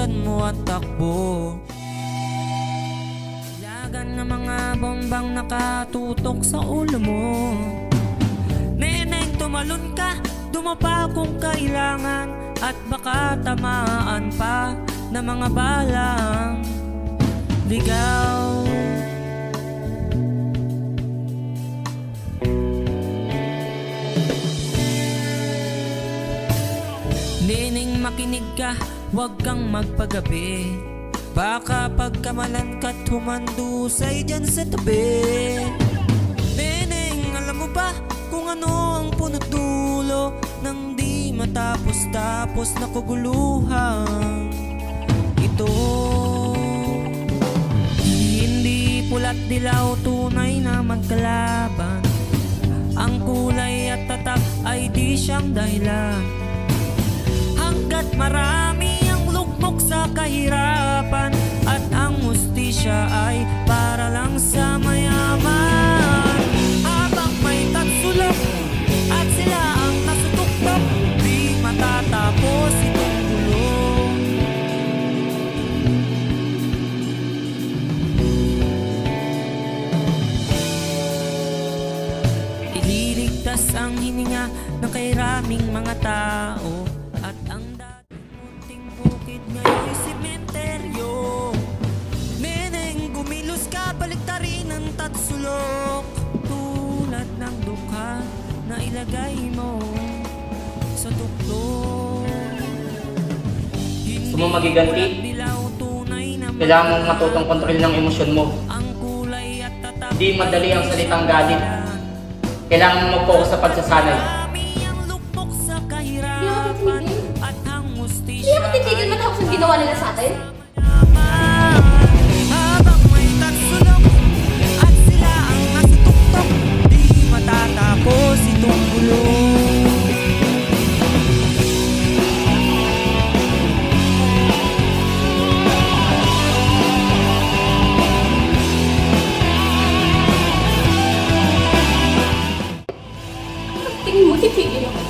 bilisan mo at takbo. Lagan ng mga bombang nakatutok sa ulo mo. Neneng, tumalon ka, dumapa kung kailangan, at baka tamaan pa ng mga balang ligaw. Neneng, makinig ka, huwag kang magpagabi. Baka pagkamalan ka't humandusay dyan sa tabi. Neneng, alam mo ba kung ano ang punot dulo ng di matapos-tapos na kaguluhan ito? Hindi pula't dilaw, tunay na magkalaban. Ang kulay at tatak ay di siyang dahilan. Hanggat marami ang lugmok sa kahirapan, at ang hustisya ay para lang sa mayaman. Habang may tatsulok at sila ang nasutuktok, di matatapos itong gulo. Ililigtas ang hininga ng kairaming mga tao, at ang dating munting bukid ngayon'y sementeryo. Neneng, gumilos ka, baliktarin ang tatsulok, tulad ng dukha na ilagay mo sa tuktok. Gusto mo magiganti? Kailangan mong matutong kontrol ng emosyon mo. Hindi madali ang salitang galit. Kailangan mong mag-focus sa pagsasanay. Hindi ako titigil matapos ang ginawa nila sa atin. Habang may tatsulok at sila ang nasutuktok, di matatapos itong gulo. Tingin mo, titigil ako.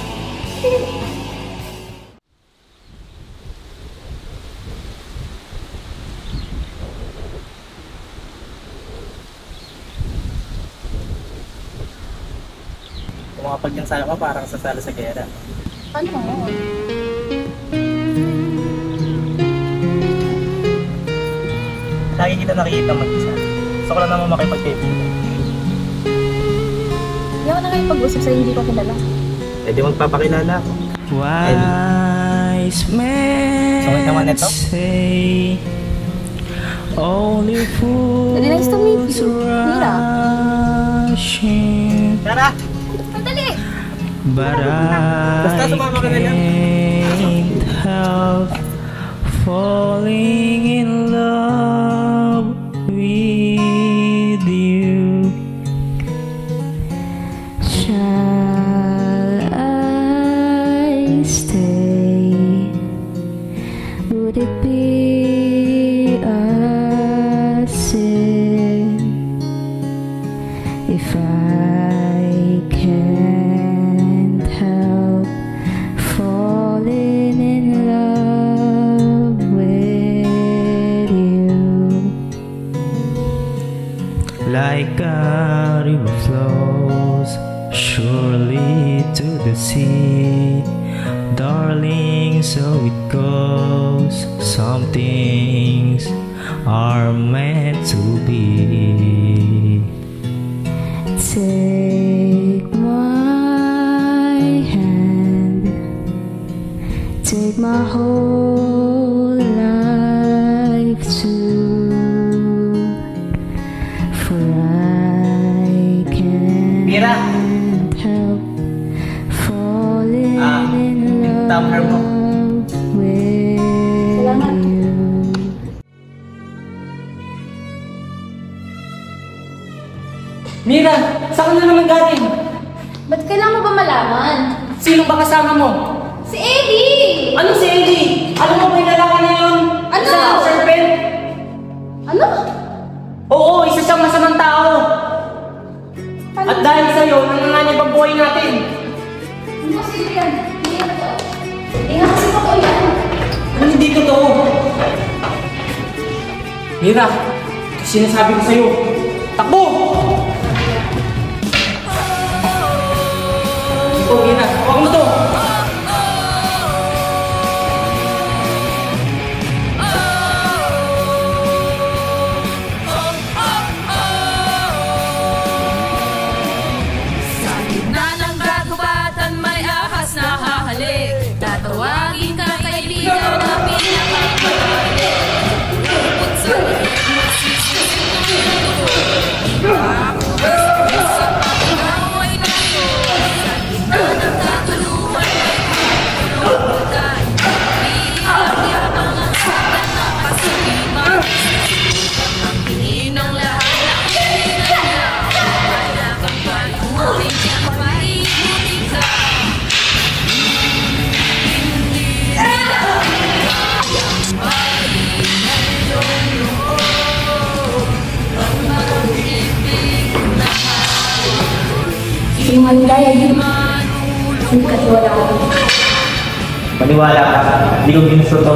Kumapag yung sana ka, parang sasala sa gera. Ano? Lagi kita nakikita mag-isa. Gusto ko lang naman makipag-kaibigan. Hindi ako nakipag-usap sa'yo, hindi ko kilala. Pwede magpapakilala ako. Wise men say only Very nice to meet fools you. Mira. rush in, Tara! Madali! but Basta I sumama ka na lang. can't help falling in love with you. Shall I stay? Would it be a sin if I can't help falling in love with you? Like a river flows surely to the sea, darling, so it goes. Some things are meant to be. Take my hand, take my whole life too, for I Mira! can't help falling in tamper mo. love with you. Mira! Saan ka na naman galing? Ba't kailangan mo ba malaman? Sino ba kasama mo? Si Eddie! Ano si Eddie? Alam mo ba yung lalaki na yun? Ano? Isang serpent? Ano? Oo, isa siyang masamang tao. Ano? At dahil sa'yo, nanganganib ang buhay natin. Imposible yan. Hindi yan totoo. Hindi nga kasi totoo yan. Ano hindi totoo. Mira, ito sinasabi ko sa'yo. Takbo! Ito, Mira, huwag mo to. Tatawagin ka kaibigan na pinakapagpalit. Bukod sa liit, magsisisi ng mundo. Iba sa pag-ikaw ay nayo. Sa gitna ng katuluhan ay pinagulutan. Iyak-yabang ang sikat ng kasabiman. Ang tingin ng lahat na kaibigan niya. Kaya kang palimutin niya, palimutin ka. Yung maligaya yun. Yung katiwala ko. Maniwala ka, hindi ko ginusto to.